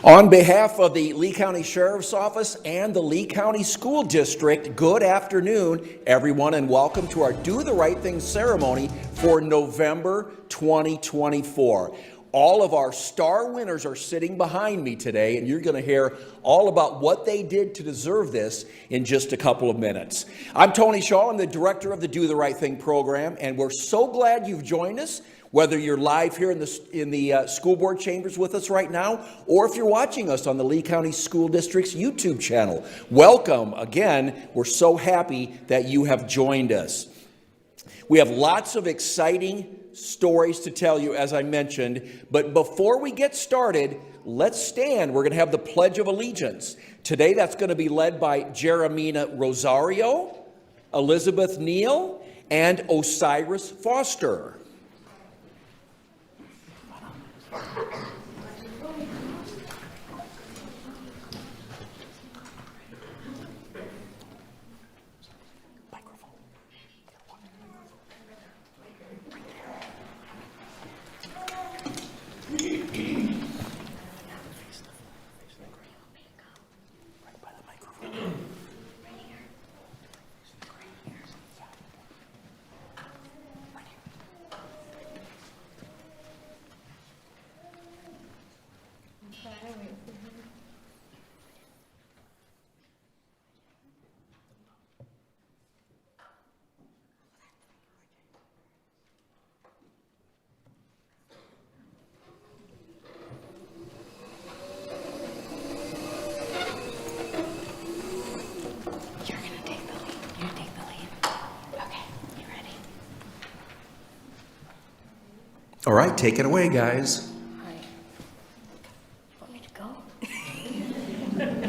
On behalf of the Lee County Sheriff's Office and the Lee County School District, good afternoon, everyone, and welcome to our Do the Right Thing ceremony for November 2024. All of our star winners are sitting behind me today, and you're going to hear all about what they did to deserve this in just a couple of minutes. I'm Tony Shaw. I'm the director of the Do the Right Thing program, and we're so glad you've joined us, whether you're live here in the school board chambers with us right now, or if you're watching us on the Lee County School District's YouTube channel. Welcome again. We're so happy that you have joined us. We have lots of exciting stories to tell you, as I mentioned, but before we get started, let's stand. We're going to have the Pledge of Allegiance. Today, that's going to be led by Jeremina Rosario, Elizabeth Neal, and Osiris Foster. All right, take it away, guys. Want me to go?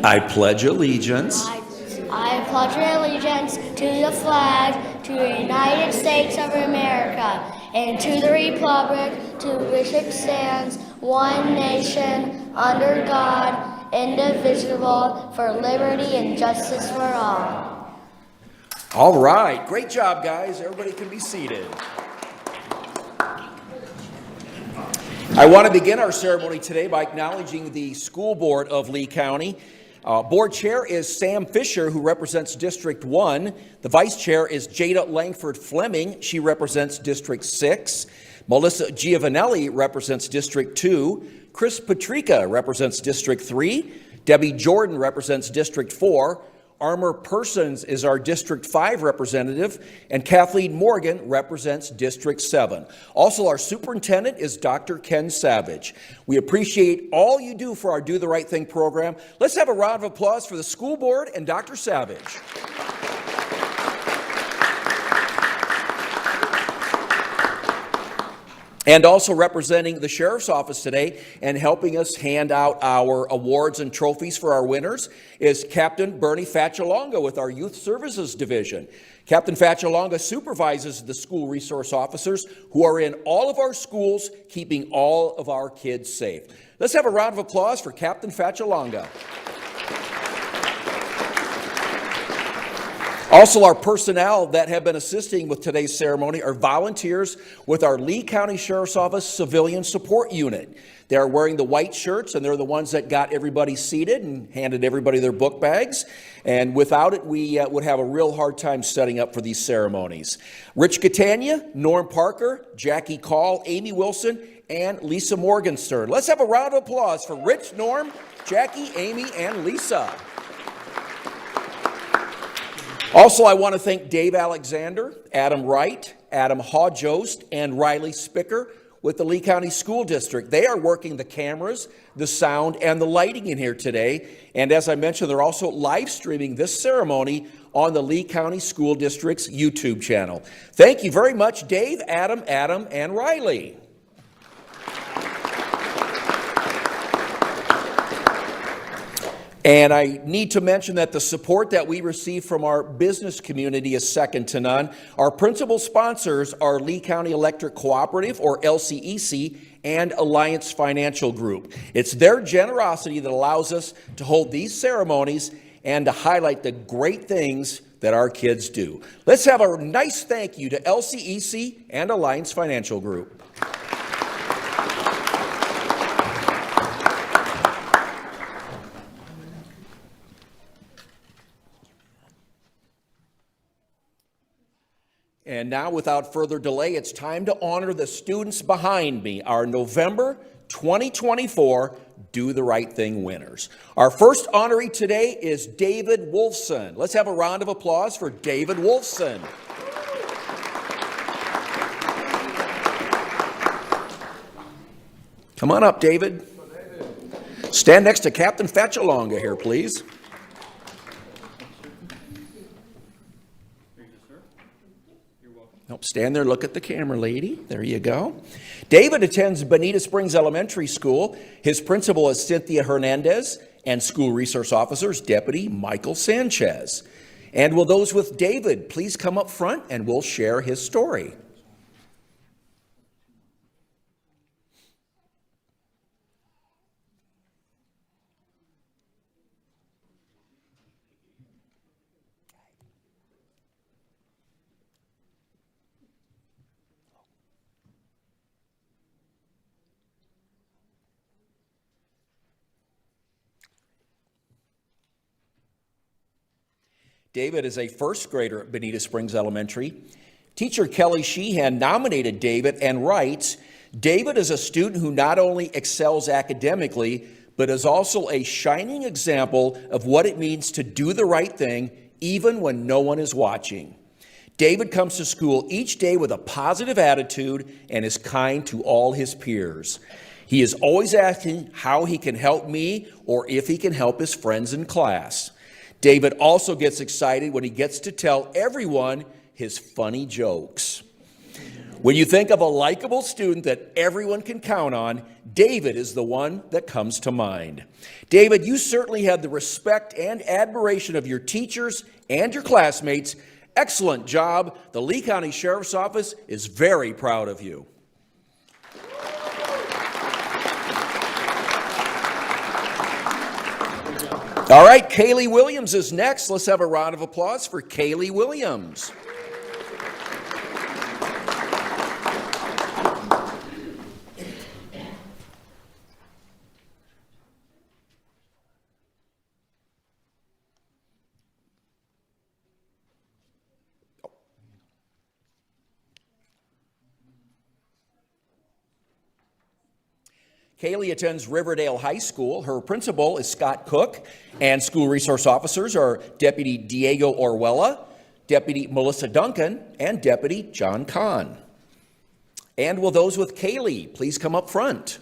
I pledge allegiance I pledge allegiance to the flag, to the United States of America, and to the republic to which it stands, one nation, under God, indivisible, for liberty and justice for all. All right, great job, guys. Everybody can be seated. I want to begin our ceremony today by acknowledging the school board of Lee County. Board chair is Sam Fisher, who represents District 1. The vice chair is Jada Langford Fleming. She represents District 6. Melissa Giovanelli represents District 2. Chris Patrica represents District 3. Debbie Jordan represents District 4. Armor Persons is our District 5 representative, and Kathleen Morgan represents District 7. Also, our superintendent is Dr. Ken Savage. We appreciate all you do for our Do the Right Thing program. Let's have a round of applause for the school board and Dr. Savage. And also representing the Sheriff's Office today and helping us hand out our awards and trophies for our winners is Captain Bernie Faccialonga with our Youth Services Division. Captain Faccialonga supervises the school resource officers who are in all of our schools, keeping all of our kids safe. Let's have a round of applause for Captain Faccialonga. Also, our personnel that have been assisting with today's ceremony are volunteers with our Lee County Sheriff's Office Civilian Support Unit. They are wearing the white shirts, and they're the ones that got everybody seated and handed everybody their book bags. And without it, we would have a real hard time setting up for these ceremonies. Rich Catania, Norm Parker, Jackie Call, Amy Wilson, and Lisa Morgenstern. Let's have a round of applause for Rich, Norm, Jackie, Amy, and Lisa. Also, I want to thank Dave Alexander, Adam Wright, Adam Hodjost, and Riley Spicker with the Lee County School District. They are working the cameras, the sound, and the lighting in here today. And as I mentioned, they're also live streaming this ceremony on the Lee County School District's YouTube channel. Thank you very much, Dave, Adam, and Riley. And I need to mention that the support that we receive from our business community is second to none. Our principal sponsors are Lee County Electric Cooperative, or LCEC, and Alliance Financial Group. It's their generosity that allows us to hold these ceremonies and to highlight the great things that our kids do. Let's have a nice thank you to LCEC and Alliance Financial Group. And now, without further delay, it's time to honor the students behind me, our November 2024 Do the Right Thing winners. Our first honoree today is David Wolfson. Let's have a round of applause for David Wolfson. Come on up, David. Stand next to Captain Fatchalonga here, please. Nope, stand there, look at the camera, lady. There you go. David attends Bonita Springs Elementary School. His principal is Cynthia Hernandez, and school resource officers Deputy Michael Sanchez. And will those with David please come up front and we'll share his story. David is a first grader at Bonita Springs Elementary. Teacher Kelly Sheehan nominated David and writes, David is a student who not only excels academically, but is also a shining example of what it means to do the right thing, even when no one is watching. David comes to school each day with a positive attitude and is kind to all his peers. He is always asking how he can help me or if he can help his friends in class. David also gets excited when he gets to tell everyone his funny jokes. When you think of a likable student that everyone can count on, David is the one that comes to mind. David, you certainly have the respect and admiration of your teachers and your classmates. Excellent job. The Lee County Sheriff's Office is very proud of you. All right, Kaylee Williams is next. Let's have a round of applause for Kaylee Williams. Kaylee attends Riverdale High School. Her principal is Scott Cook, and school resource officers are Deputy Diego Orwella, Deputy Melissa Duncan, and Deputy John Kahn. And will those with Kaylee please come up front?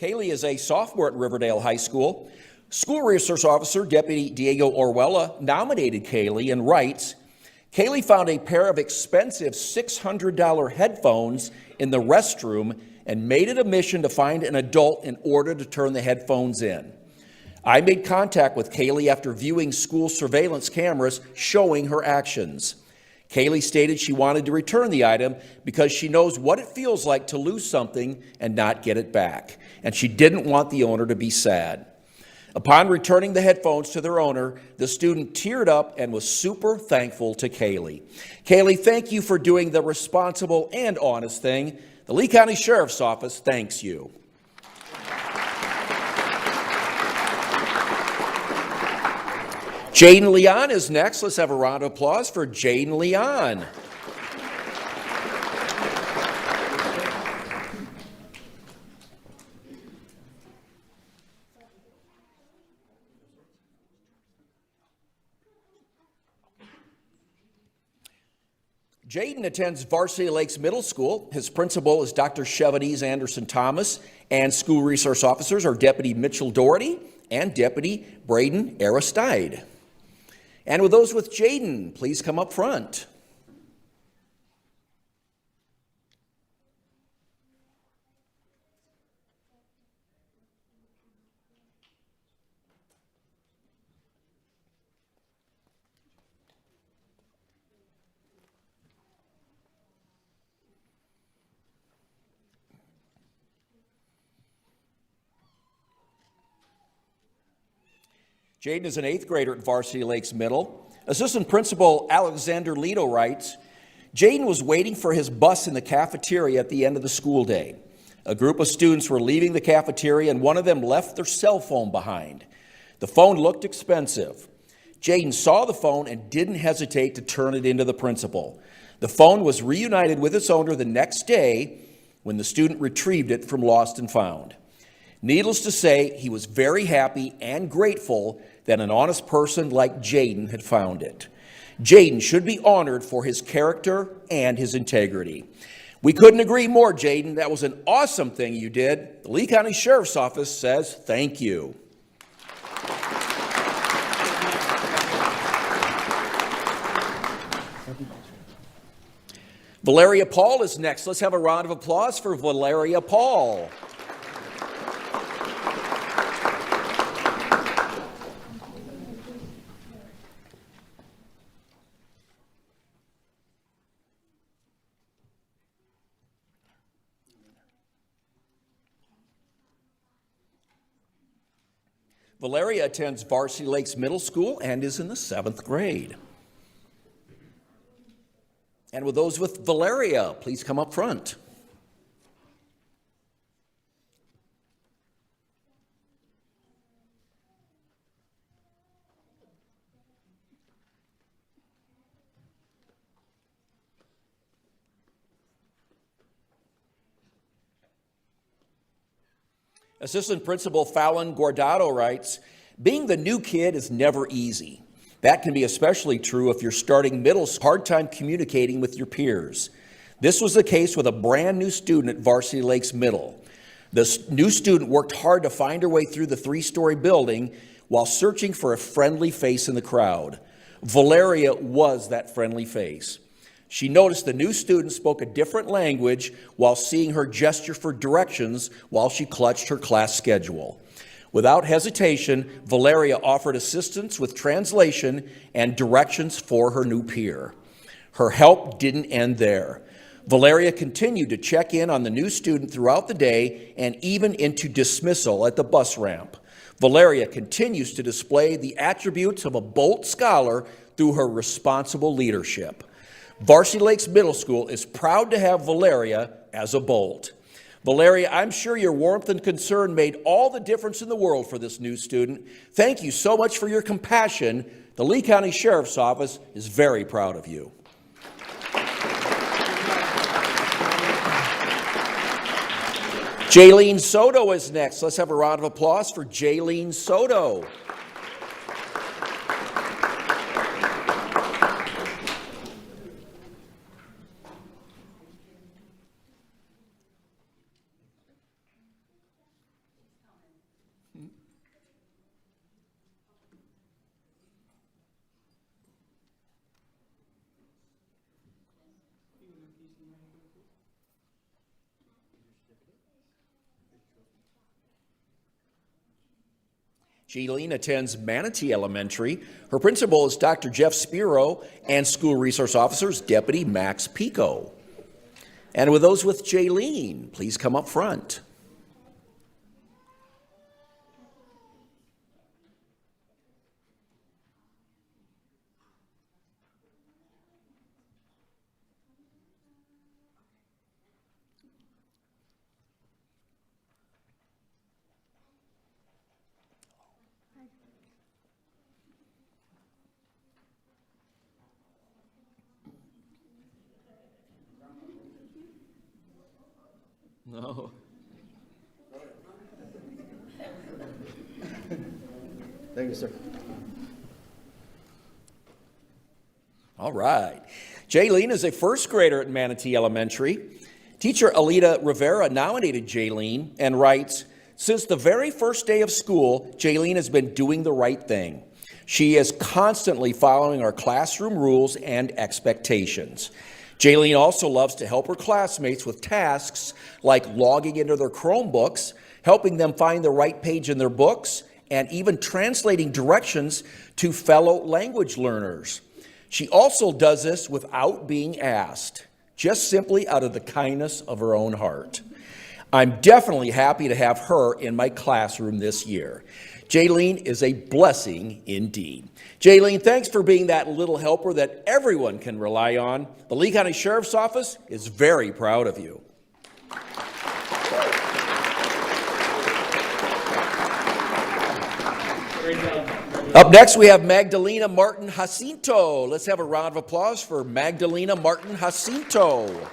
Kaylee is a sophomore at Riverdale High School. School resource officer Deputy Diego Orwella nominated Kaylee and writes, Kaylee found a pair of expensive $600 headphones in the restroom and made it a mission to find an adult in order to turn the headphones in. I made contact with Kaylee after viewing school surveillance cameras showing her actions. Kaylee stated she wanted to return the item because she knows what it feels like to lose something and not get it back, and she didn't want the owner to be sad. Upon returning the headphones to their owner, the student teared up and was super thankful to Kaylee. Kaylee, thank you for doing the responsible and honest thing. The Lee County Sheriff's Office thanks you. Jaden Leon is next. Let's have a round of applause for Jaden Leon. Jaden attends Varsity Lakes Middle School. His principal is Dr. Chevanese Anderson Thomas, and school resource officers are Deputy Mitchell Doherty and Deputy Braden Aristide. And with those with Jaden, please come up front. Jaden is an 8th grader at Varsity Lakes Middle. Assistant Principal Alexander Leto writes, Jaden was waiting for his bus in the cafeteria at the end of the school day. A group of students were leaving the cafeteria, and one of them left their cell phone behind. The phone looked expensive. Jaden saw the phone and didn't hesitate to turn it into the principal. The phone was reunited with its owner the next day when the student retrieved it from Lost and Found. Needless to say, he was very happy and grateful that an honest person like Jaden had found it. Jaden should be honored for his character and his integrity. We couldn't agree more, Jaden. That was an awesome thing you did. The Lee County Sheriff's Office says thank you. Valeria Paul is next. Let's have a round of applause for Valeria Paul. Valeria attends Varsity Lakes Middle School and is in the 7th grade. And with those with Valeria, please come up front. Assistant Principal Fallon Guardado writes, being the new kid is never easy. That can be especially true if you're starting middle school, hard time communicating with your peers. This was the case with a brand new student at Varsity Lakes Middle. This new student worked hard to find her way through the 3-story building while searching for a friendly face in the crowd. Valeria was that friendly face. She noticed the new student spoke a different language while seeing her gesture for directions while she clutched her class schedule. Without hesitation, Valeria offered assistance with translation and directions for her new peer. Her help didn't end there. Valeria continued to check in on the new student throughout the day and even into dismissal at the bus ramp. Valeria continues to display the attributes of a Bolt scholar through her responsible leadership. Varsity Lakes Middle School is proud to have Valeria as a Bolt. Valeria, I'm sure your warmth and concern made all the difference in the world for this new student. Thank you so much for your compassion. The Lee County Sheriff's Office is very proud of you. Jaylene Soto is next. Let's have a round of applause for Jaylene Soto. Jaylene attends Manatee Elementary. Her principal is Dr. Jeff Spiro and School Resource Officers Deputy Max Pico. And with those with Jaylene, please come up front. No. Thank you, sir. All right. Jaylene is a first grader at Manatee Elementary. Teacher Alita Rivera nominated Jaylene and writes, since the very first day of school, Jaylene has been doing the right thing. She is constantly following our classroom rules and expectations. Jaylene also loves to help her classmates with tasks like logging into their Chromebooks, helping them find the right page in their books, and even translating directions to fellow language learners. She also does this without being asked, just simply out of the kindness of her own heart. I'm definitely happy to have her in my classroom this year. Jaylene is a blessing indeed. Jaylene, thanks for being that little helper that everyone can rely on. The Lee County Sheriff's Office is very proud of you. Up next, we have Magdalena Martin Jacinto. Let's have a round of applause for Magdalena Martin Jacinto.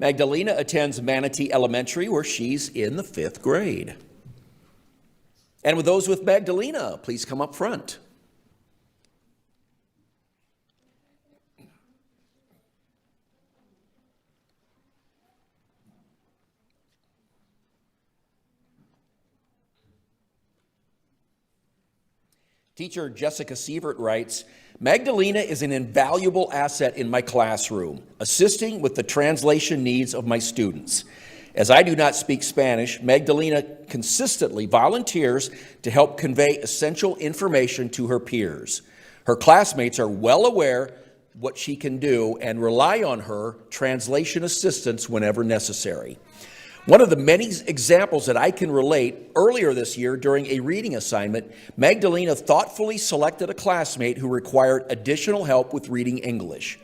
Magdalena attends Manatee Elementary, where she's in the 5th grade. And with those with Magdalena, please come up front. Teacher Jessica Sievert writes, Magdalena is an invaluable asset in my classroom, assisting with the translation needs of my students. As I do not speak Spanish, Magdalena consistently volunteers to help convey essential information to her peers. Her classmates are well aware what she can do and rely on her translation assistance whenever necessary. One of the many examples that I can relate, earlier this year during a reading assignment, Magdalena thoughtfully selected a classmate who required additional help with reading English.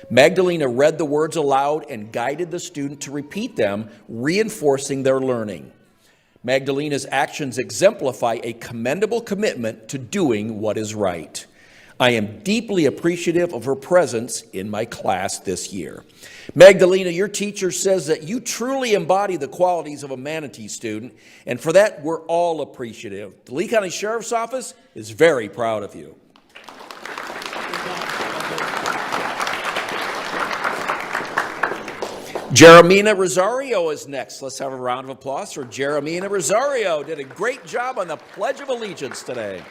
Magdalena read the words aloud and guided the student to repeat them, reinforcing their learning. Magdalena's actions exemplify a commendable commitment to doing what is right. I am deeply appreciative of her presence in my class this year. Magdalena, your teacher says that you truly embody the qualities of a Manatee student, and for that, we're all appreciative. The Lee County Sheriff's Office is very proud of you. Jeremina Rosario is next. Let's have a round of applause for Jeremina Rosario. Did a great job on the Pledge of Allegiance today.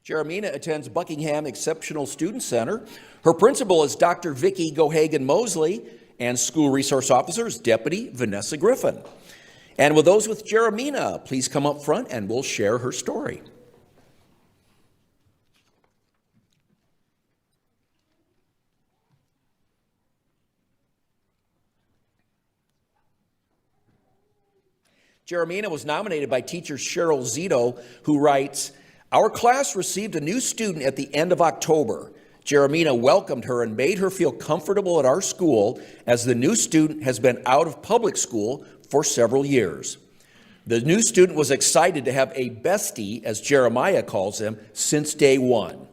Jeremina attends Buckingham Exceptional Student Center. Her principal is Dr. Vicki Gohagan Mosley, and school resource officer is Deputy Vanessa Griffin. And with those with Jeremina, please come up front and we'll share her story. Jeremina was nominated by teacher Cheryl Zito, who writes, our class received a new student at the end of October. Jeremina welcomed her and made her feel comfortable at our school, as the new student has been out of public school for several years. The new student was excited to have a bestie, as Jeremiah calls them, since day one.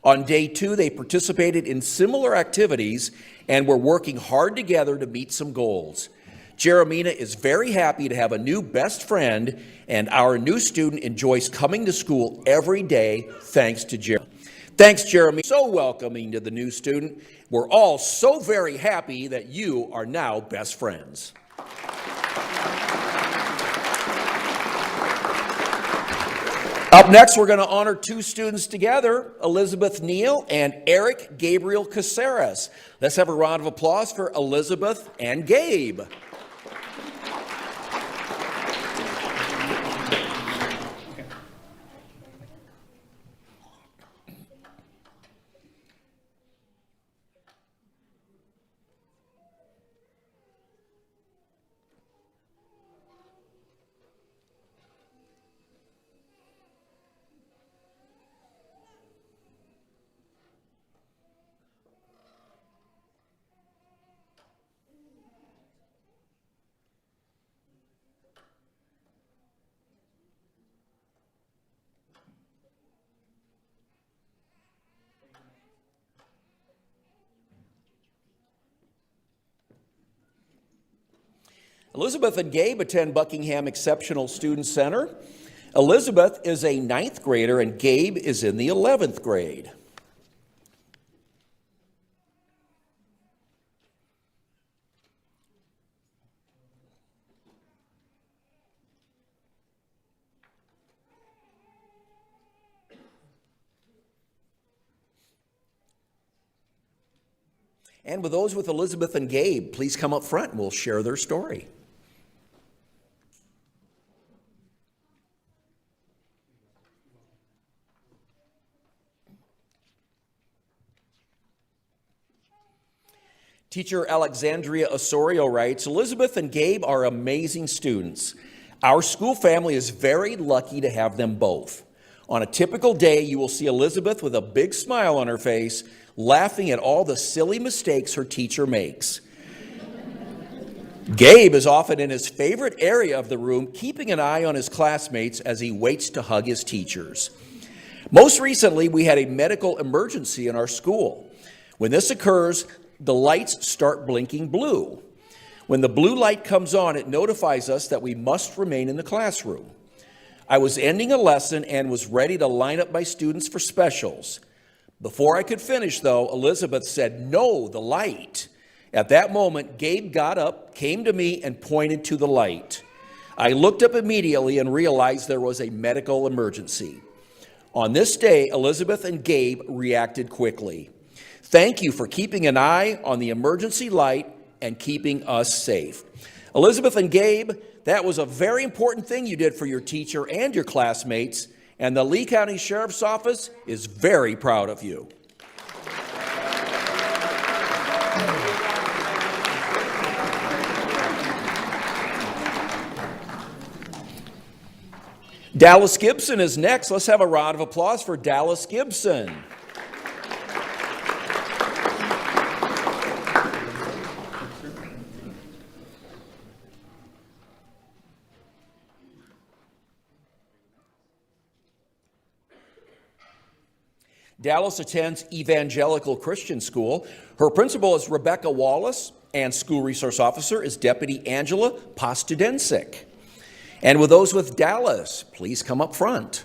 On day 2, they participated in similar activities and were working hard together to meet some goals. Jeremina is very happy to have a new best friend, and our new student enjoys coming to school every day thanks to Jeremina. Thanks, Jeremy. So welcoming to the new student. We're all so very happy that you are now best friends. Up next, we're going to honor 2 students together, Elizabeth Neal and Eric Gabriel Caceres. Let's have a round of applause for Elizabeth and Gabe. Elizabeth and Gabe attend Buckingham Exceptional Student Center. Elizabeth is a 9th grader and Gabe is in the 11th grade. And with those with Elizabeth and Gabe, please come up front and we'll share their story. Teacher Alexandria Osorio writes, Elizabeth and Gabe are amazing students. Our school family is very lucky to have them both. On a typical day, you will see Elizabeth with a big smile on her face, laughing at all the silly mistakes her teacher makes. Gabe is often in his favorite area of the room, keeping an eye on his classmates as he waits to hug his teachers. Most recently, we had a medical emergency in our school. When this occurs, the lights start blinking blue. When the blue light comes on, it notifies us that we must remain in the classroom. I was ending a lesson and was ready to line up my students for specials. Before I could finish, though, Elizabeth said, "No, the light." At that moment, Gabe got up, came to me, and pointed to the light. I looked up immediately and realized there was a medical emergency. On this day, Elizabeth and Gabe reacted quickly. Thank you for keeping an eye on the emergency light and keeping us safe. Elizabeth and Gabe, that was a very important thing you did for your teacher and your classmates, and the Lee County Sheriff's Office is very proud of you. Dallas Gibson is next. Let's have a round of applause for Dallas Gibson. Dallas attends Evangelical Christian School. Her principal is Rebecca Wallace, and school resource officer is Deputy Angela Postudensic. And with those with Dallas, please come up front.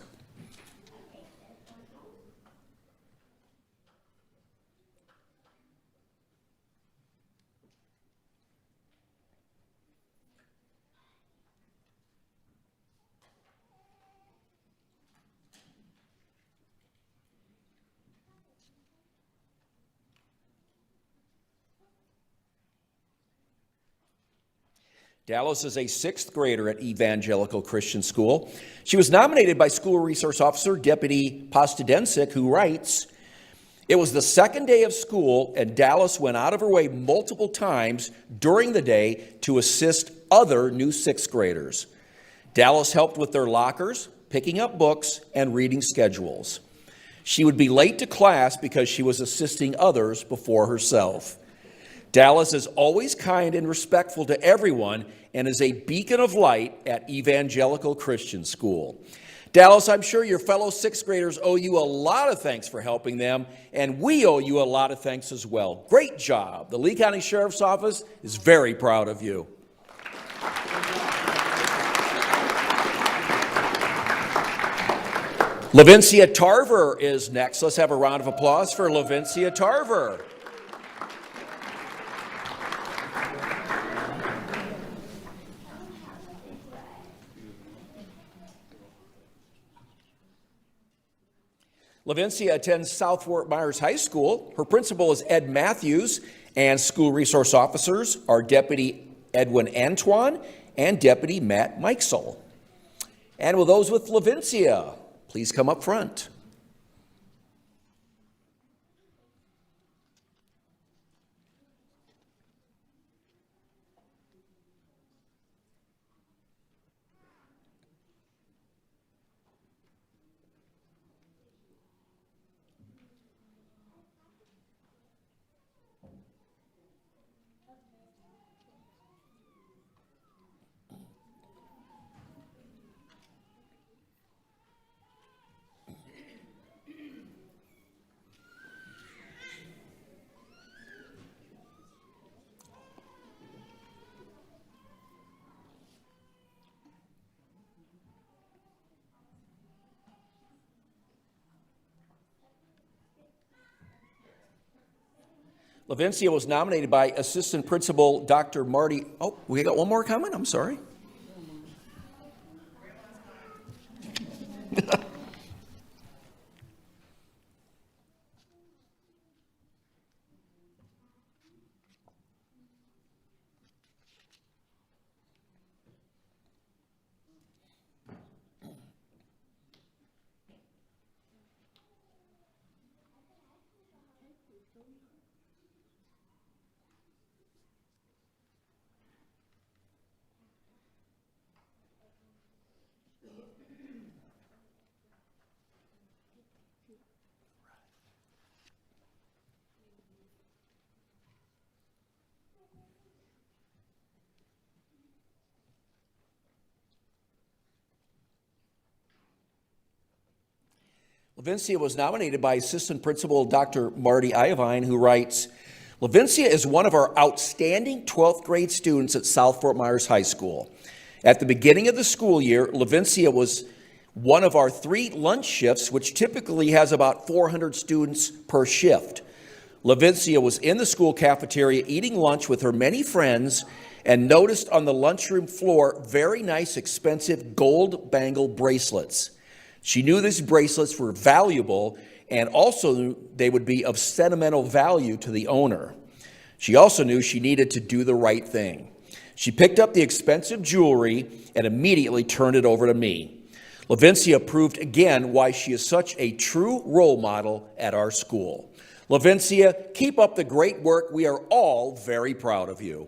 Dallas is a sixth grader at Evangelical Christian School. She was nominated by School Resource Officer Deputy Postudensic, who writes, "It was the second day of school, and Dallas went out of her way multiple times during the day to assist other new sixth graders. Dallas helped with their lockers, picking up books, and reading schedules. She would be late to class because she was assisting others before herself. Dallas is always kind and respectful to everyone and is a beacon of light at Evangelical Christian School." Dallas, I'm sure your fellow sixth graders owe you a lot of thanks for helping them, and we owe you a lot of thanks as well. Great job. The Lee County Sheriff's Office is very proud of you. Lavincia Tarver is next. Let's have a round of applause for Lavincia Tarver. Lavincia attends South Fort Myers High School. Her principal is Ed Matthews, and school resource officers are Deputy Edwin Antoine and Deputy Matt Mikesel. And with those with Lavincia, please come up front. Lavincia was nominated by Assistant Principal Dr. Marty. Oh, we got one more coming? I'm sorry. Lavincia was nominated by Assistant Principal Dr. Marty Iovine, who writes, Lavincia is one of our outstanding 12th grade students at South Fort Myers High School. At the beginning of the school year, Lavincia was one of our 3 lunch shifts, which typically has about 400 students per shift. Lavincia was in the school cafeteria eating lunch with her many friends and noticed on the lunchroom floor very nice, expensive gold bangle bracelets. She knew these bracelets were valuable and also knew they would be of sentimental value to the owner. She also knew she needed to do the right thing. She picked up the expensive jewelry and immediately turned it over to me. Lavincia proved again why she is such a true role model at our school. Lavincia, keep up the great work. We are all very proud of you.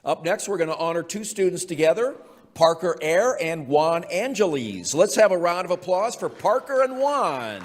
Up next, we're going to honor 2 students together, Parker Ayer and Juan Angeles. Let's have a round of applause for Parker and Juan.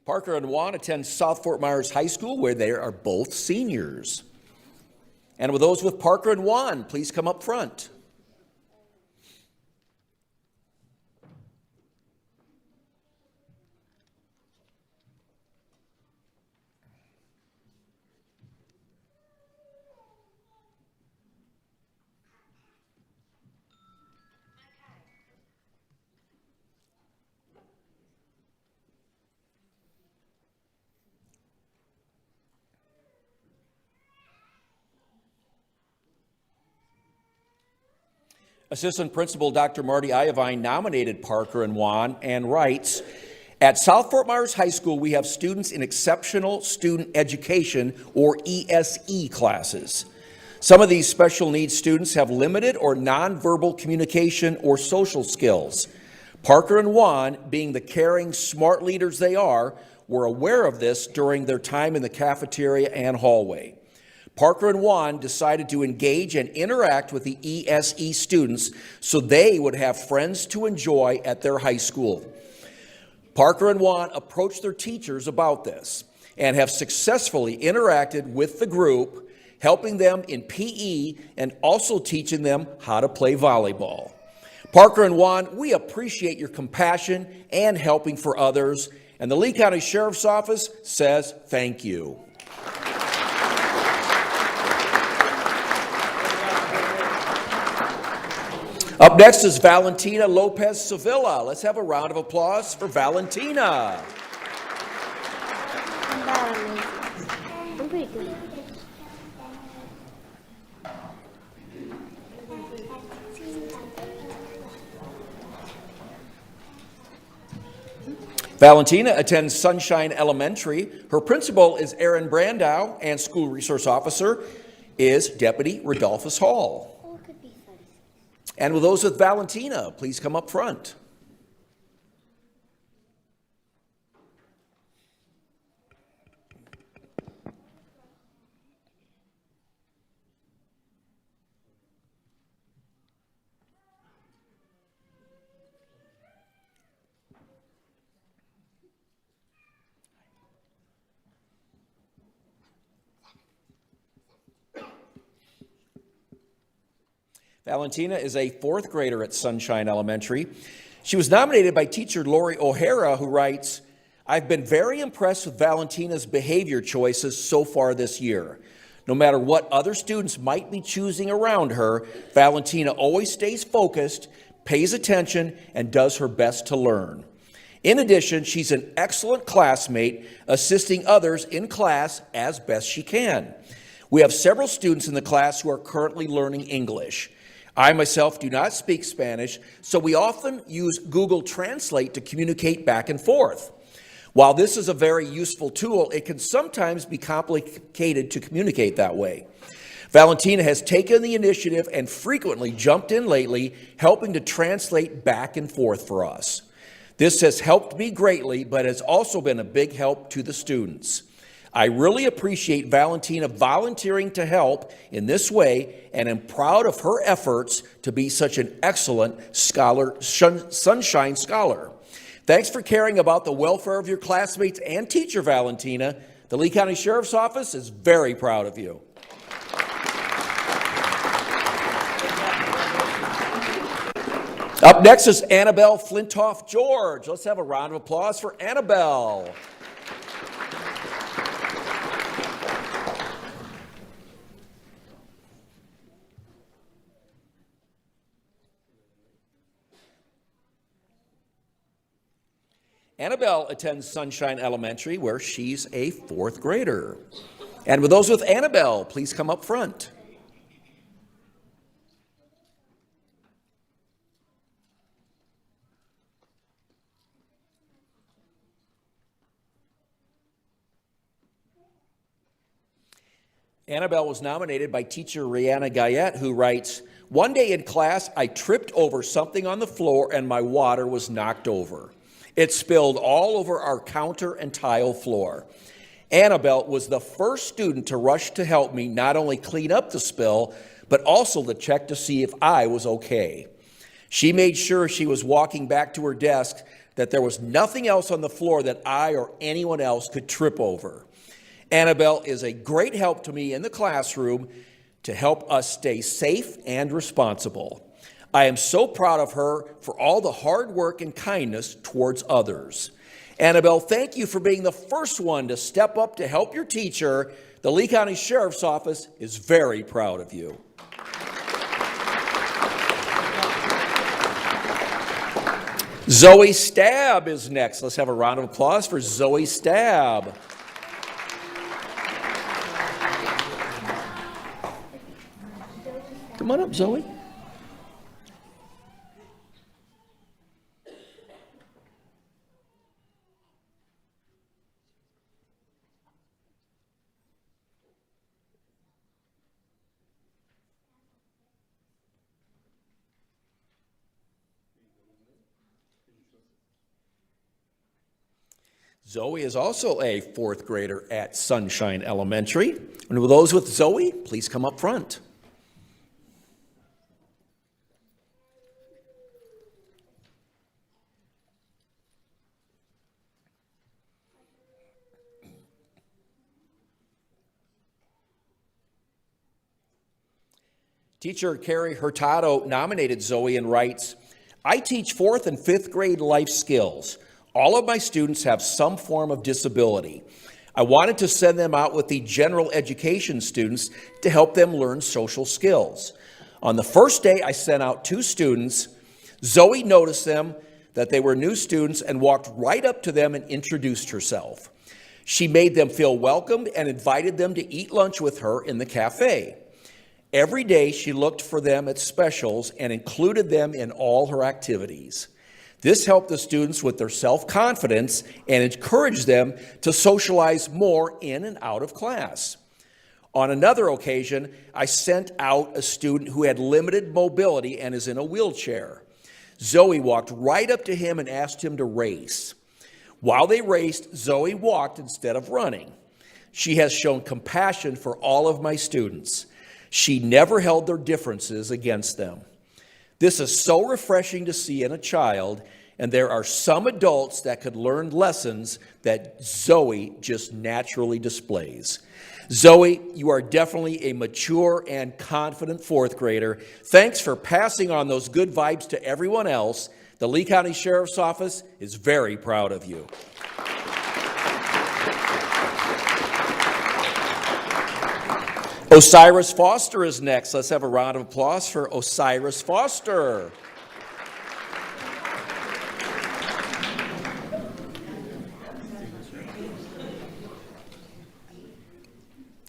Parker and Juan attend South Fort Myers High School, where they are both seniors. And with those with Parker and Juan, please come up front. Assistant Principal Dr. Marty Iovine nominated Parker and Juan and writes, at South Fort Myers High School, we have students in Exceptional Student Education, or ESE classes. Some of these special needs students have limited or nonverbal communication or social skills. Parker and Juan, being the caring, smart leaders they are, were aware of this during their time in the cafeteria and hallway. Parker and Juan decided to engage and interact with the ESE students so they would have friends to enjoy at their high school. Parker and Juan approached their teachers about this and have successfully interacted with the group, helping them in PE and also teaching them how to play volleyball. Parker and Juan, we appreciate your compassion and helping for others, and the Lee County Sheriff's Office says thank you. Up next is Valentina Lopez Sevilla. Let's have a round of applause for Valentina. I'm pretty good. Valentina attends Sunshine Elementary. Her principal is Erin Brandow, and school resource officer is Deputy Rodolphus Hall. And with those with Valentina, please come up front. Valentina is a 4th grader at Sunshine Elementary. She was nominated by teacher Lori O'Hara, who writes, I've been very impressed with Valentina's behavior choices so far this year. No matter what other students might be choosing around her, Valentina always stays focused, pays attention, and does her best to learn. In addition, she's an excellent classmate, assisting others in class as best she can. We have several students in the class who are currently learning English. I myself do not speak Spanish, so we often use Google Translate to communicate back and forth. While this is a very useful tool, it can sometimes be complicated to communicate that way. Valentina has taken the initiative and frequently jumped in lately, helping to translate back and forth for us. This has helped me greatly, but has also been a big help to the students. I really appreciate Valentina volunteering to help in this way and am proud of her efforts to be such an excellent Sunshine Scholar. Thanks for caring about the welfare of your classmates and teacher, Valentina. The Lee County Sheriff's Office is very proud of you. Up next is Annabelle Flintoff George. Let's have a round of applause for Annabelle. Annabelle attends Sunshine Elementary, where she's a fourth grader. And with those with Annabelle, please come up front. Annabelle was nominated by teacher Rihanna Guyette, who writes, "One day in class, I tripped over something on the floor and my water was knocked over. It spilled all over our counter and tile floor. Annabelle was the first student to rush to help me not only clean up the spill, but also to check to see if I was okay. She made sure she was walking back to her desk that there was nothing else on the floor that I or anyone else could trip over. Annabelle is a great help to me in the classroom to help us stay safe and responsible. I am so proud of her for all the hard work and kindness towards others. Annabelle, thank you for being the first one to step up to help your teacher. The Lee County Sheriff's Office is very proud of you." Zoe Stab is next. Let's have a round of applause for Zoe Stab. Come on up, Zoe. Zoe is also a fourth grader at Sunshine Elementary. And with those with Zoe, please come up front. Teacher Carrie Hurtado nominated Zoe and writes, "I teach 4th and 5th grade life skills. All of my students have some form of disability. I wanted to send them out with the general education students to help them learn social skills. On the first day, I sent out 2 students. Zoe noticed them, that they were new students, and walked right up to them and introduced herself. She made them feel welcomed and invited them to eat lunch with her in the cafe. Every day, she looked for them at specials and included them in all her activities. This helped the students with their self-confidence and encouraged them to socialize more in and out of class. On another occasion, I sent out a student who had limited mobility and is in a wheelchair. Zoe walked right up to him and asked him to race. While they raced, Zoe walked instead of running. She has shown compassion for all of my students. She never held their differences against them. This is so refreshing to see in a child, and there are some adults that could learn lessons that Zoe just naturally displays. Zoe, you are definitely a mature and confident 4th grader. Thanks for passing on those good vibes to everyone else. The Lee County Sheriff's Office is very proud of you." Osiris Foster is next. Let's have a round of applause for Osiris Foster.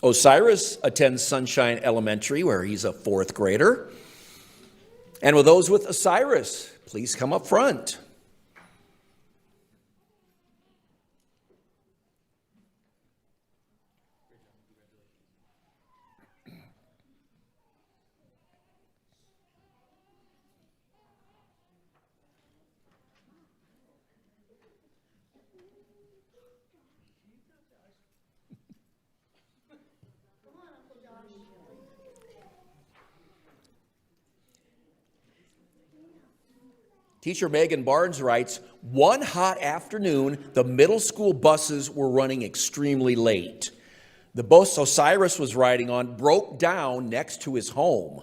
Osiris attends Sunshine Elementary, where he's a 4th grader. And with those with Osiris, please come up front. Teacher Megan Barnes writes, one hot afternoon, the middle school buses were running extremely late. The bus Osiris was riding on broke down next to his home.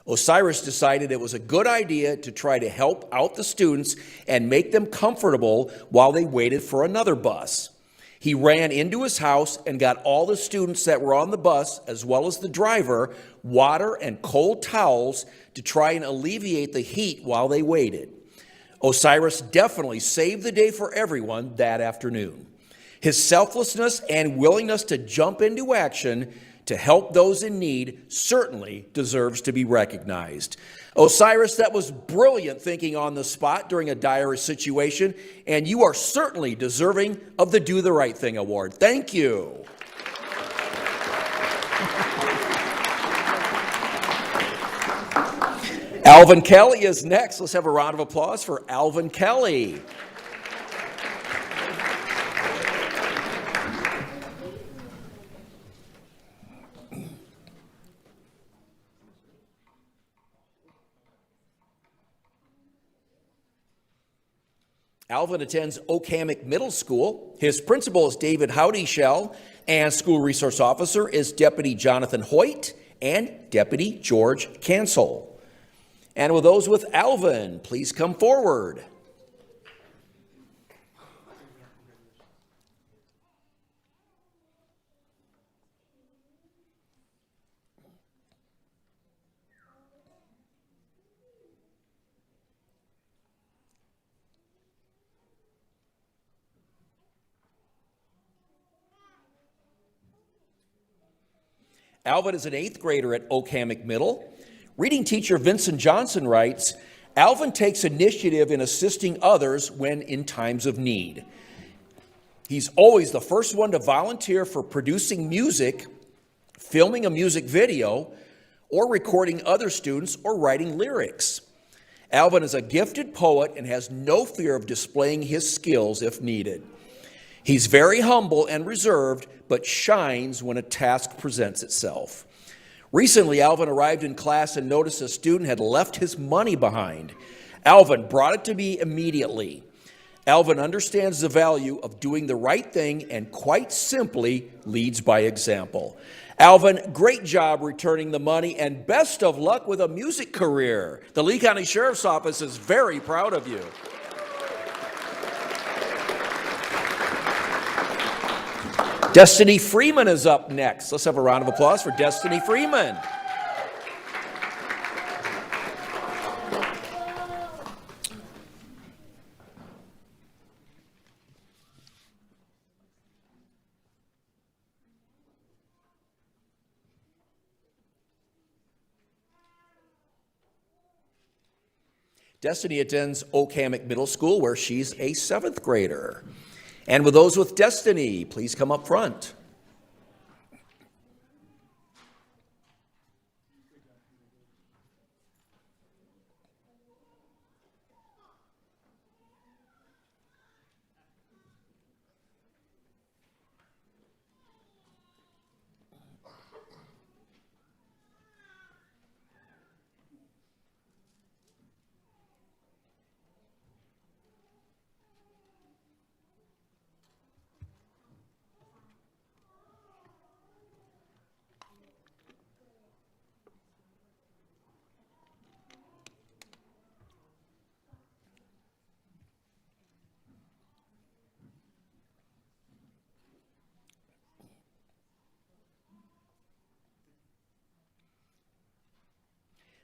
Osiris decided it was a good idea to try to help out the students and make them comfortable while they waited for another bus. He ran into his house and got all the students that were on the bus, as well as the driver, water and cold towels to try and alleviate the heat while they waited. Osiris definitely saved the day for everyone that afternoon. His selflessness and willingness to jump into action to help those in need certainly deserves to be recognized. Osiris, that was brilliant thinking on the spot during a dire situation, and you are certainly deserving of the Do the Right Thing Award. Thank you. Alvin Kelly is next. Let's have a round of applause for Alvin Kelly. Alvin attends Okamic Middle School. His principal is David Howdyshell, and school resource officer is Deputy Jonathan Hoyt and Deputy George Cancel. And with those with Alvin, please come forward. Alvin is an 8th grader at Okamic Middle. Reading teacher Vincent Johnson writes, Alvin takes initiative in assisting others when in times of need. He's always the first one to volunteer for producing music, filming a music video, or recording other students or writing lyrics. Alvin is a gifted poet and has no fear of displaying his skills if needed. He's very humble and reserved, but shines when a task presents itself. Recently, Alvin arrived in class and noticed a student had left his money behind. Alvin brought it to me immediately. Alvin understands the value of doing the right thing and quite simply leads by example. Alvin, great job returning the money and best of luck with a music career. The Lee County Sheriff's Office is very proud of you. Destiny Freeman is up next. Let's have a round of applause for Destiny Freeman. Destiny attends Okamic Middle School, where she's a 7th grader. And with those with Destiny, please come up front.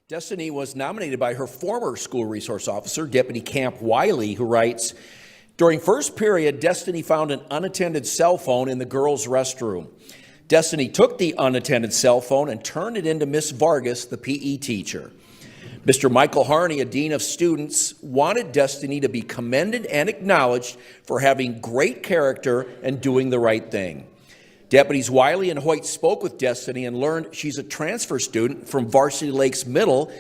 Destiny was nominated by her former school resource officer, Deputy Camp Wiley, who writes, during first period, Destiny found an unattended cell phone in the girls' restroom. Destiny took the unattended cell phone and turned it into Miss Vargas, the PE teacher. Mr. Michael Harney, a dean of students, wanted Destiny to be commended and acknowledged for having great character and doing the right thing. Deputies Wiley and Hoyt spoke with Destiny and learned she's a transfer student from Varsity Lakes Middle,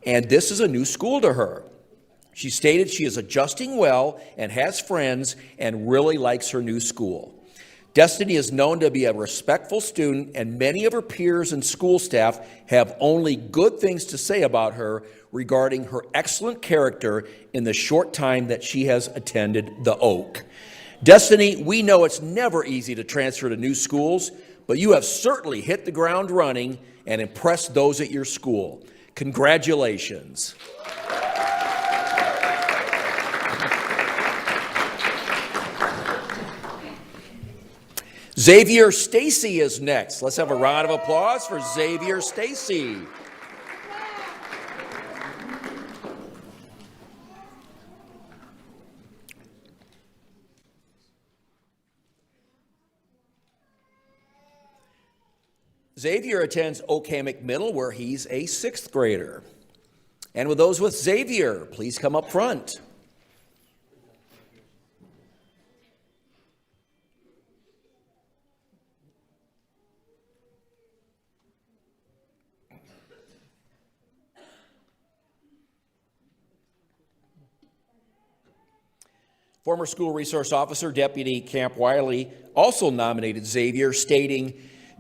and this is a new school to her. She stated she is adjusting well and has friends and really likes her new school. Destiny is known to be a respectful student, and many of her peers and school staff have only good things to say about her, regarding her excellent character in the short time that she has attended the Oak. Destiny, we know it's never easy to transfer to new schools, but you have certainly hit the ground running and impressed those at your school. Congratulations. Xavier Stacy is next. Let's have a round of applause for Xavier Stacy. Xavier attends Oak-Hammock Middle, where he's a 6th grader. And with those with Xavier, please come up front. Former school resource officer Deputy Camp Wiley also nominated Xavier, stating,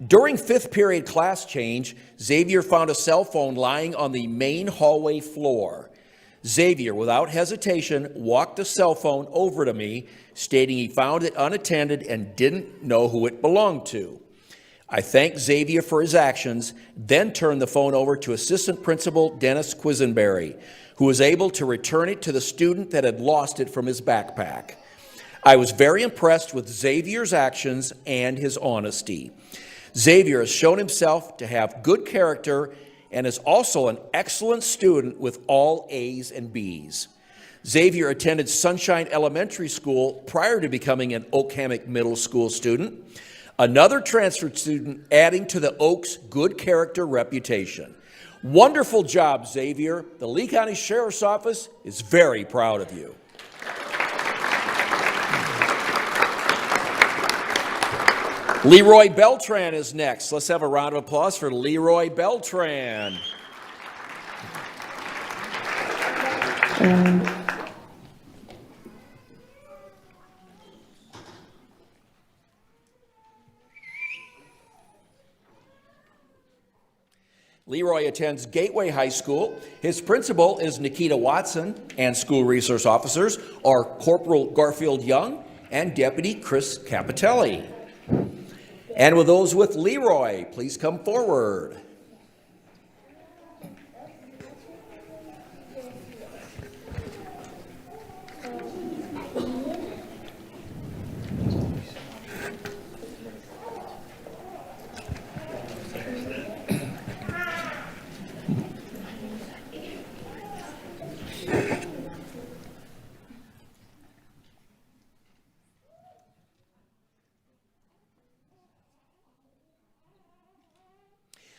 "During 5th period class change, Xavier found a cell phone lying on the main hallway floor. Xavier, without hesitation, walked the cell phone over to me, stating he found it unattended and didn't know who it belonged to. I thanked Xavier for his actions, then turned the phone over to Assistant Principal Dennis Quisenberry, who was able to return it to the student that had lost it from his backpack. I was very impressed with Xavier's actions and his honesty. Xavier has shown himself to have good character and is also an excellent student with all A's and B's. Xavier attended Sunshine Elementary School prior to becoming an Oak-Hammock Middle School student, another transferred student adding to the Oak's good character reputation. Wonderful job, Xavier. The Lee County Sheriff's Office is very proud of you." Leroy Beltran is next. Let's have a round of applause for Leroy Beltran. Leroy attends Gateway High School. His principal is Nikita Watson, and school resource officers are Corporal Garfield Young and Deputy Chris Capitelli. And with those with Leroy, please come forward.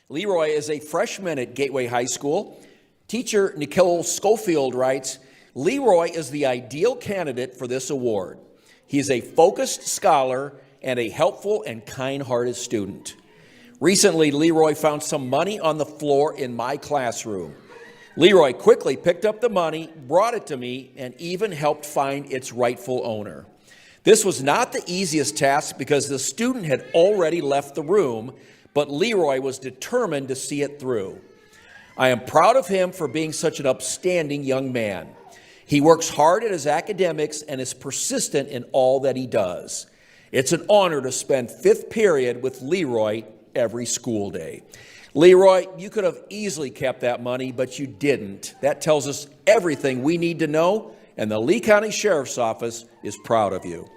Leroy is a freshman at Gateway High School. Teacher Nicole Schofield writes, "Leroy is the ideal candidate for this award. He is a focused scholar and a helpful and kind-hearted student. Recently, Leroy found some money on the floor in my classroom. Leroy quickly picked up the money, brought it to me, and even helped find its rightful owner. This was not the easiest task because the student had already left the room, but Leroy was determined to see it through. I am proud of him for being such an upstanding young man. He works hard at his academics and is persistent in all that he does. It's an honor to spend 5th period with Leroy every school day." Leroy, you could have easily kept that money, but you didn't. That tells us everything we need to know, and the Lee County Sheriff's Office is proud of you.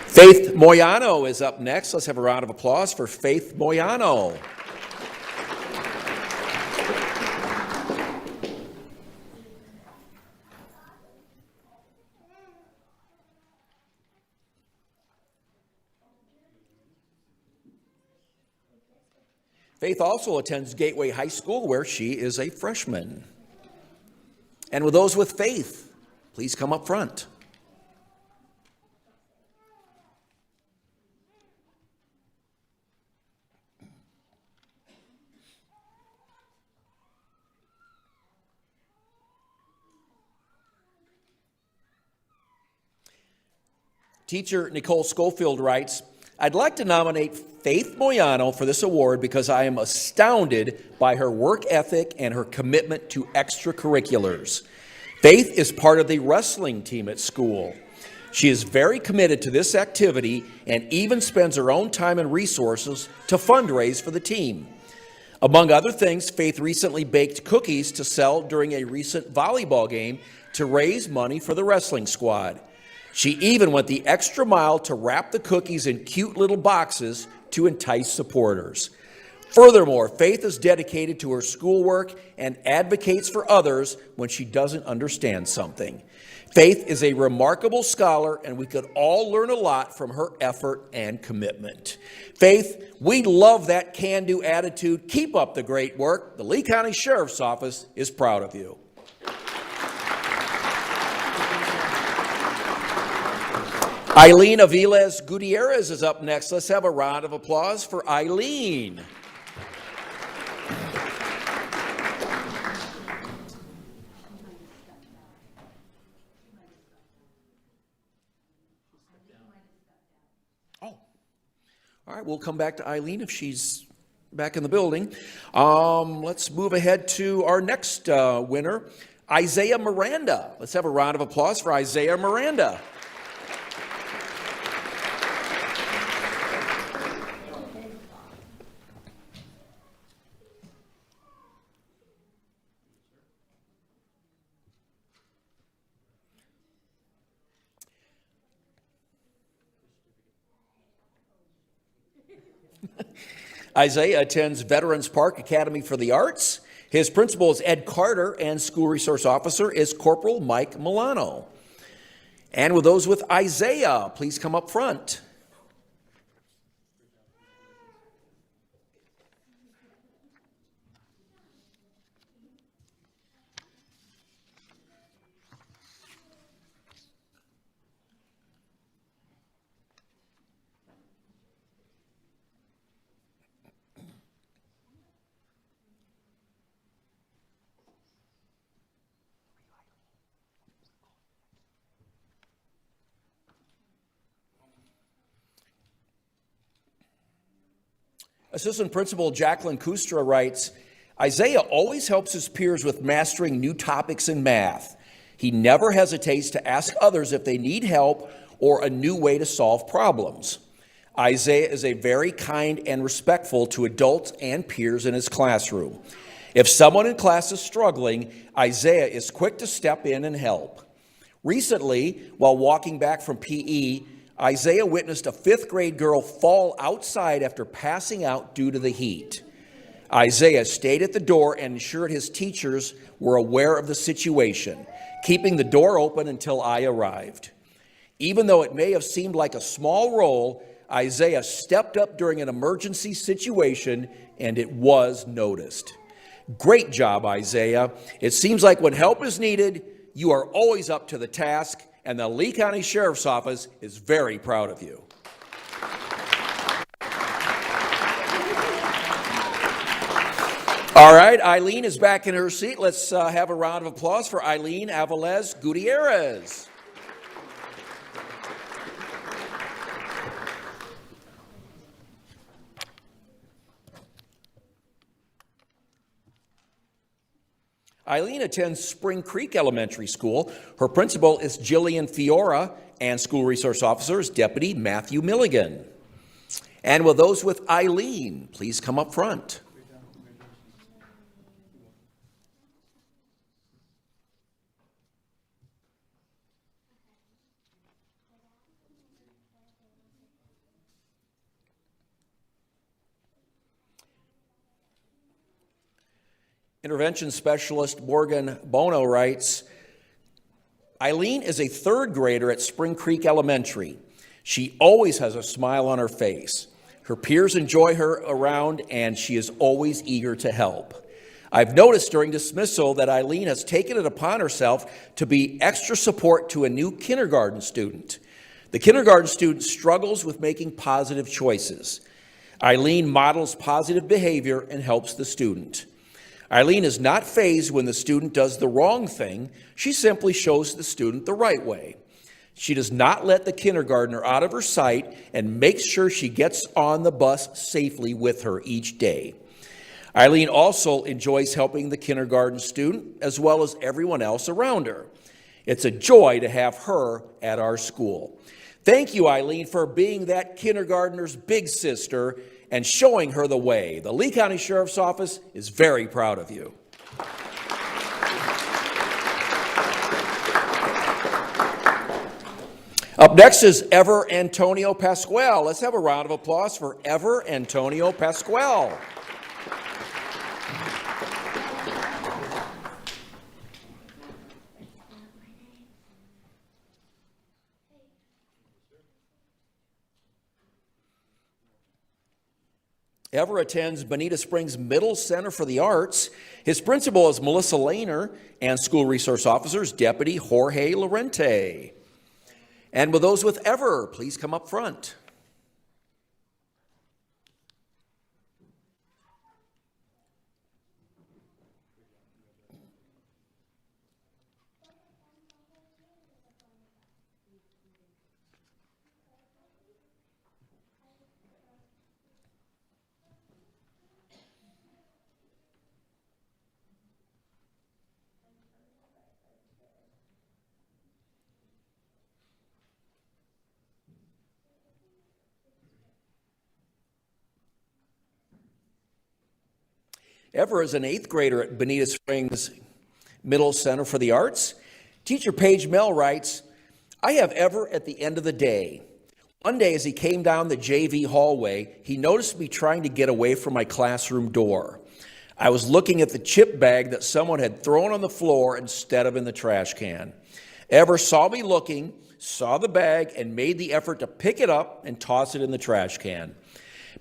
Faith Moyano is up next. Let's have a round of applause for Faith Moyano. Faith also attends Gateway High School, where she is a freshman. And with those with Faith, please come up front. Teacher Nicole Schofield writes, I'd like to nominate Faith Moyano for this award because I am astounded by her work ethic and her commitment to extracurriculars. Faith is part of the wrestling team at school. She is very committed to this activity and even spends her own time and resources to fundraise for the team. Among other things, Faith recently baked cookies to sell during a recent volleyball game to raise money for the wrestling squad. She even went the extra mile to wrap the cookies in cute little boxes to entice supporters. Furthermore, Faith is dedicated to her schoolwork and advocates for others when she doesn't understand something. Faith is a remarkable scholar, and we could all learn a lot from her effort and commitment. Faith, we love that can-do attitude. Keep up the great work. The Lee County Sheriff's Office is proud of you. Eileen Aviles Gutierrez is up next. Let's have a round of applause for Eileen. Oh, all right, we'll come back to Eileen if she's back in the building. Let's move ahead to our next winner, Isaiah Miranda. Let's have a round of applause for Isaiah Miranda. Isaiah attends Veterans Park Academy for the Arts. His principal is Ed Carter, and school resource officer is Corporal Mike Milano. And with those with Isaiah, please come up front. Assistant Principal Jacqueline Kustra writes, Isaiah always helps his peers with mastering new topics in math. He never hesitates to ask others if they need help or a new way to solve problems. Isaiah is a very kind and respectful to adults and peers in his classroom. If someone in class is struggling, Isaiah is quick to step in and help. Recently, while walking back from PE, Isaiah witnessed a 5th grade girl fall outside after passing out due to the heat. Isaiah stayed at the door and ensured his teachers were aware of the situation, keeping the door open until I arrived. Even though it may have seemed like a small role, Isaiah stepped up during an emergency situation, and it was noticed. Great job, Isaiah. It seems like when help is needed, you are always up to the task, and the Lee County Sheriff's Office is very proud of you. All right, Eileen is back in her seat. Let's have a round of applause for Eileen Aviles Gutierrez. Eileen attends Spring Creek Elementary School. Her principal is Jillian Fiora, and school resource officer is Deputy Matthew Milligan. And will those with Eileen please come up front? Intervention specialist Morgan Bono writes, Eileen is a 3rd grader at Spring Creek Elementary. She always has a smile on her face. Her peers enjoy her around, and she is always eager to help. I've noticed during dismissal that Eileen has taken it upon herself to be extra support to a new kindergarten student. The kindergarten student struggles with making positive choices. Eileen models positive behavior and helps the student. Eileen is not fazed when the student does the wrong thing. She simply shows the student the right way. She does not let the kindergartner out of her sight and makes sure she gets on the bus safely with her each day. Eileen also enjoys helping the kindergarten student as well as everyone else around her. It's a joy to have her at our school. Thank you, Eileen, for being that kindergartner's big sister and showing her the way. The Lee County Sheriff's Office is very proud of you. Up next is Ever Antonio Pasquale. Let's have a round of applause for Ever Antonio Pasquale. Ever attends Bonita Springs Middle Center for the Arts. His principal is Melissa Lehner and school resource officers Deputy Jorge Lorente. And with those with Ever, please come up front. Ever is an 8th grader at Bonita Springs Middle Center for the Arts. Teacher Paige Mel writes, I have Ever at the end of the day. One day as he came down the JV hallway, he noticed me trying to get away from my classroom door. I was looking at the chip bag that someone had thrown on the floor instead of in the trash can. Ever saw me looking, saw the bag, and made the effort to pick it up and toss it in the trash can.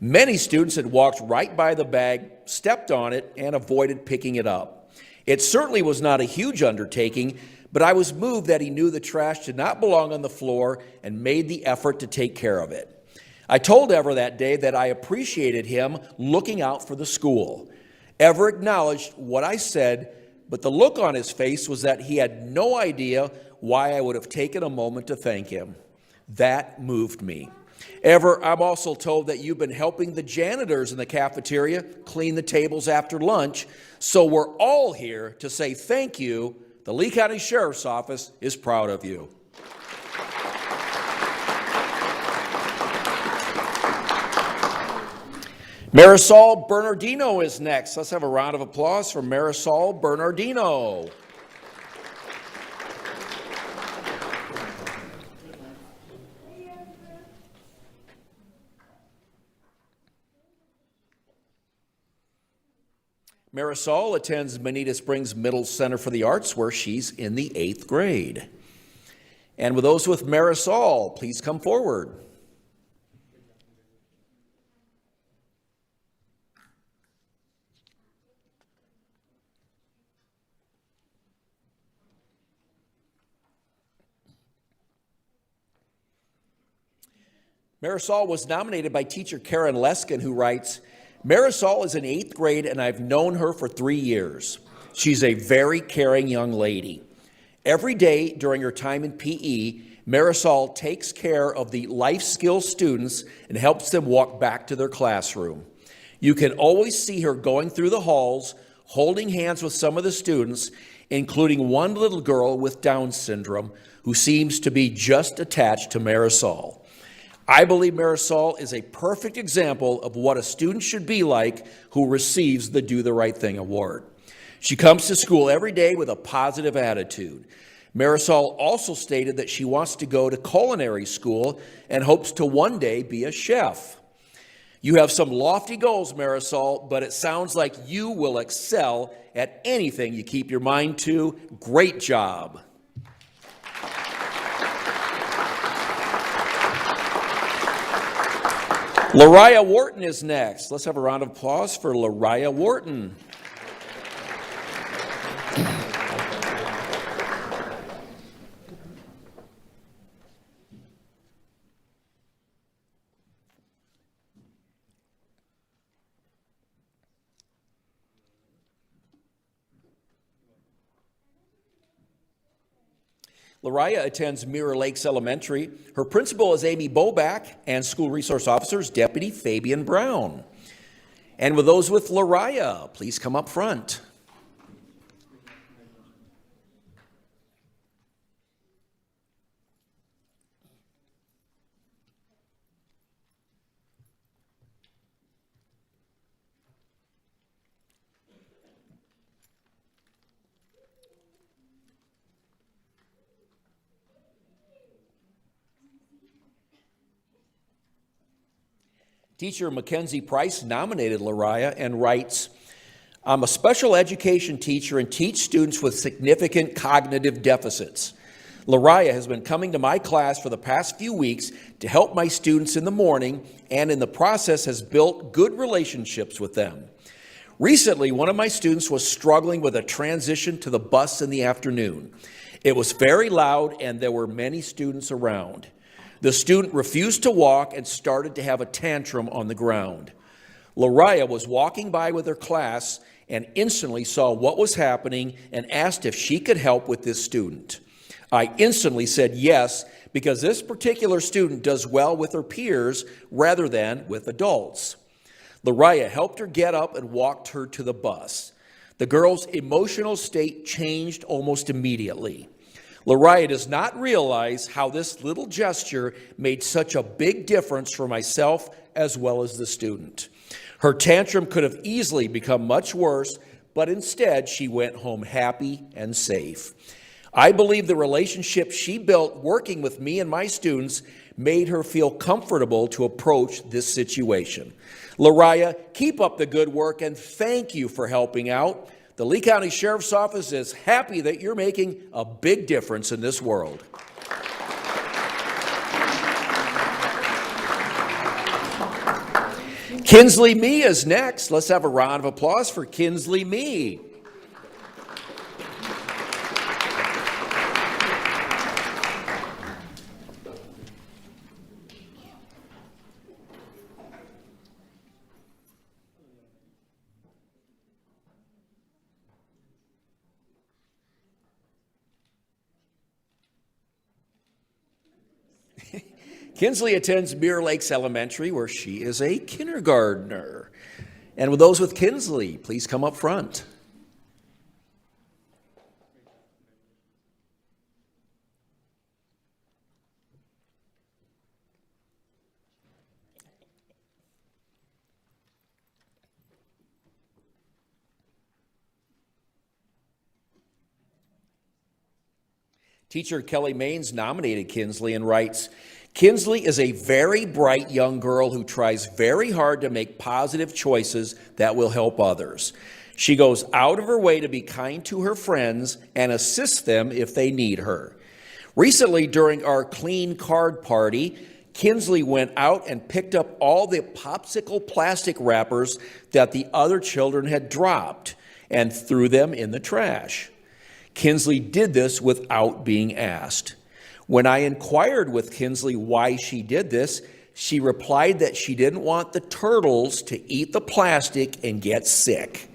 Many students had walked right by the bag, stepped on it, and avoided picking it up. It certainly was not a huge undertaking, but I was moved that he knew the trash did not belong on the floor and made the effort to take care of it. I told Ever that day that I appreciated him looking out for the school. Ever acknowledged what I said, but the look on his face was that he had no idea why I would have taken a moment to thank him. That moved me. Ever, I'm also told that you've been helping the janitors in the cafeteria clean the tables after lunch, so we're all here to say thank you. The Lee County Sheriff's Office is proud of you. Marisol Bernardino is next. Let's have a round of applause for Marisol Bernardino. Marisol attends Bonita Springs Middle Center for the Arts, where she's in the 8th grade. And with those with Marisol, please come forward. Marisol was nominated by teacher Karen Leskin, who writes, Marisol is in 8th grade and I've known her for 3 years. She's a very caring young lady. Every day during her time in PE, Marisol takes care of the life skills students and helps them walk back to their classroom. You can always see her going through the halls, holding hands with some of the students, including one little girl with Down syndrome who seems to be just attached to Marisol. I believe Marisol is a perfect example of what a student should be like who receives the Do the Right Thing award. She comes to school every day with a positive attitude. Marisol also stated that she wants to go to culinary school and hopes to one day be a chef. You have some lofty goals, Marisol, but it sounds like you will excel at anything you keep your mind to. Great job. Lariah Wharton is next. Let's have a round of applause for Lariah Wharton. Lariah attends Mirror Lakes Elementary. Her principal is Amy Boback, and school resource officer is Deputy Fabian Brown. And with those with Lariah, please come up front. Teacher Mackenzie Price nominated Lariah and writes, I'm a special education teacher and teach students with significant cognitive deficits. Lariah has been coming to my class for the past few weeks to help my students in the morning and in the process has built good relationships with them. Recently, one of my students was struggling with a transition to the bus in the afternoon. It was very loud and there were many students around. The student refused to walk and started to have a tantrum on the ground. Lariah was walking by with her class and instantly saw what was happening and asked if she could help with this student. I instantly said yes, because this particular student does well with her peers rather than with adults. Lariah helped her get up and walked her to the bus. The girl's emotional state changed almost immediately. Lariah does not realize how this little gesture made such a big difference for myself as well as the student. Her tantrum could have easily become much worse, but instead she went home happy and safe. I believe the relationship she built working with me and my students made her feel comfortable to approach this situation. Lariah, keep up the good work and thank you for helping out. The Lee County Sheriff's Office is happy that you're making a big difference in this world. Kinsley Mee is next. Let's have a round of applause for Kinsley Mee. Kinsley attends Mirror Lakes Elementary, where she is a kindergartner. And with those with Kinsley, please come up front. Teacher Kelly Maines nominated Kinsley and writes, Kinsley is a very bright young girl who tries very hard to make positive choices that will help others. She goes out of her way to be kind to her friends and assists them if they need her. Recently, during our clean card party, Kinsley went out and picked up all the popsicle plastic wrappers that the other children had dropped and threw them in the trash. Kinsley did this without being asked. When I inquired with Kinsley why she did this, she replied that she didn't want the turtles to eat the plastic and get sick.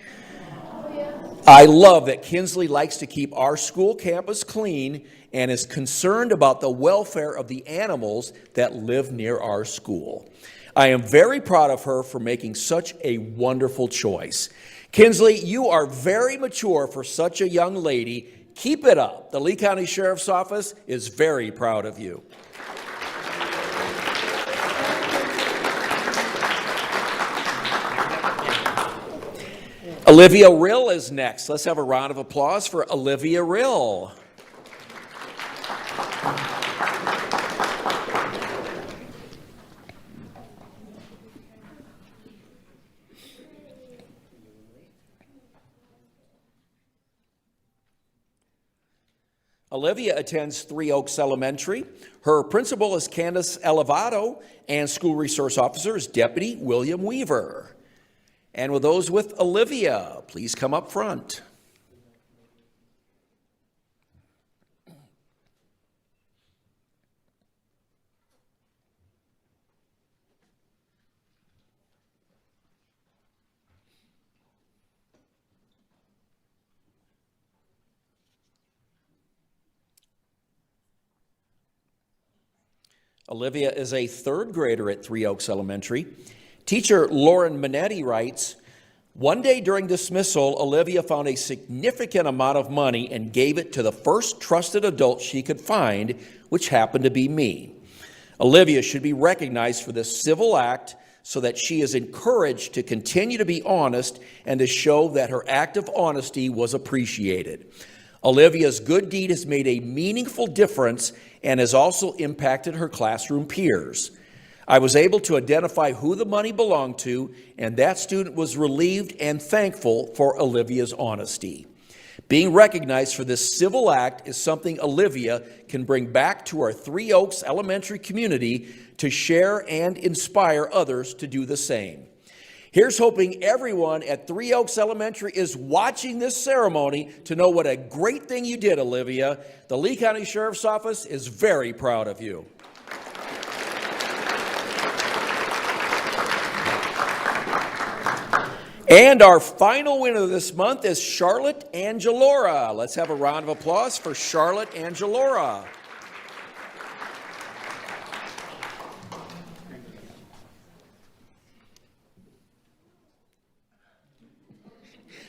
I love that Kinsley likes to keep our school campus clean and is concerned about the welfare of the animals that live near our school. I am very proud of her for making such a wonderful choice. Kinsley, you are very mature for such a young lady. Keep it up. The Lee County Sheriff's Office is very proud of you. Olivia Rill is next. Let's have a round of applause for Olivia Rill. Olivia attends Three Oaks Elementary. Her principal is Candace Elevado, and school resource officer is Deputy William Weaver. And with those with Olivia, please come up front. Olivia is a third grader at Three Oaks Elementary. Teacher Lauren Minetti writes, "One day during dismissal, Olivia found a significant amount of money and gave it to the first trusted adult she could find, which happened to be me. Olivia should be recognized for this civil act so that she is encouraged to continue to be honest and to show that her act of honesty was appreciated. Olivia's good deed has made a meaningful difference and has also impacted her classroom peers. I was able to identify who the money belonged to, and that student was relieved and thankful for Olivia's honesty. Being recognized for this civil act is something Olivia can bring back to our Three Oaks Elementary community to share and inspire others to do the same." Here's hoping everyone at Three Oaks Elementary is watching this ceremony to know what a great thing you did, Olivia. The Lee County Sheriff's Office is very proud of you. And our final winner this month is Charlotte Angelora. Let's have a round of applause for Charlotte Angelora.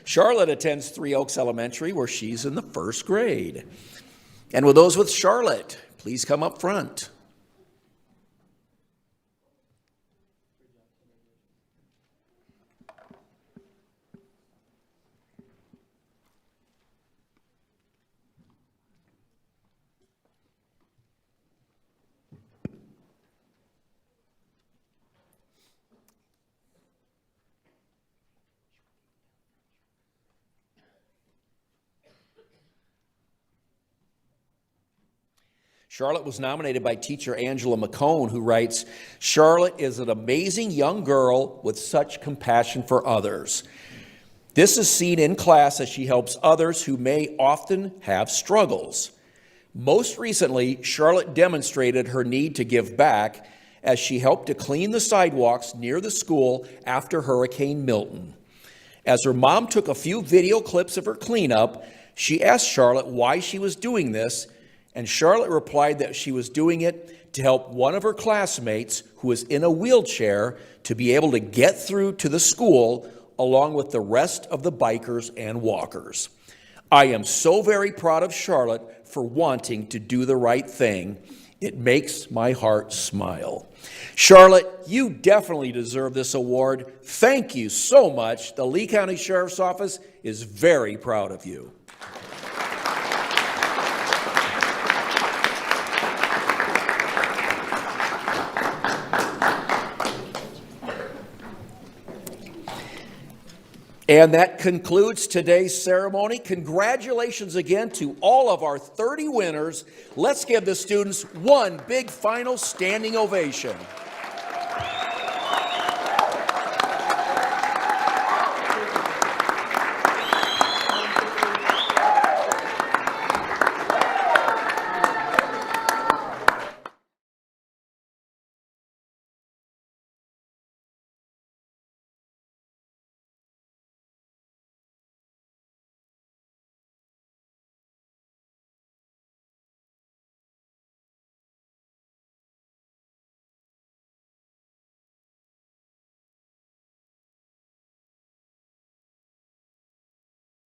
Charlotte attends Three Oaks Elementary, where she's in the first grade. And with those with Charlotte, please come up front. Charlotte was nominated by teacher Angela McCone, who writes, "Charlotte is an amazing young girl with such compassion for others. This is seen in class as she helps others who may often have struggles. Most recently, Charlotte demonstrated her need to give back as she helped to clean the sidewalks near the school after Hurricane Milton. As her mom took a few video clips of her cleanup, she asked Charlotte why she was doing this, and Charlotte replied that she was doing it to help one of her classmates who was in a wheelchair to be able to get through to the school along with the rest of the bikers and walkers. I am so very proud of Charlotte for wanting to do the right thing. It makes my heart smile." Charlotte, you definitely deserve this award. Thank you so much. The Lee County Sheriff's Office is very proud of you. And that concludes today's ceremony. Congratulations again to all of our 30 winners. Let's give the students one big final standing ovation.